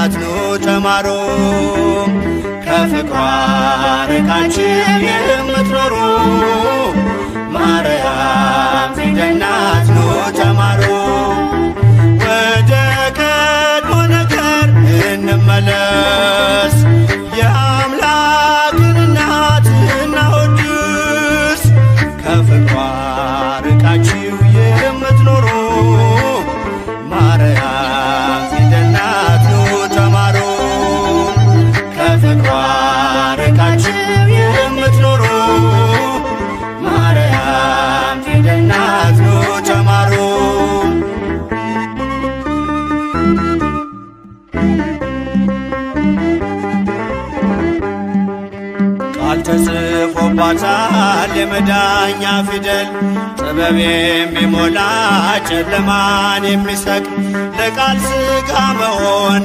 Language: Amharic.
እናት ኑ ተማሩ ከፍቅሯ ርቃችሁ የምትኖሩ ማርያም ፊደል ናት ኑ ተማሩ። ወደ ቀድሞ ነገር እንመለስ የአምላክን እናት እናወድስ ከፍቅሯ ርቃችሁ የምትኖሩ ማርያም ፊደል ናት ኑ ተማሩ ከፍቅሯ ርቃችሁ የምትኖሩ ማርያም ፊደል ናት ኑ ተማሩ። ቃል ተጽፎባታል የመዳኛ ፊደል ጥበብ የሚሞላ ጨለማን የሚሰቅ ለቃል ሥጋ መሆን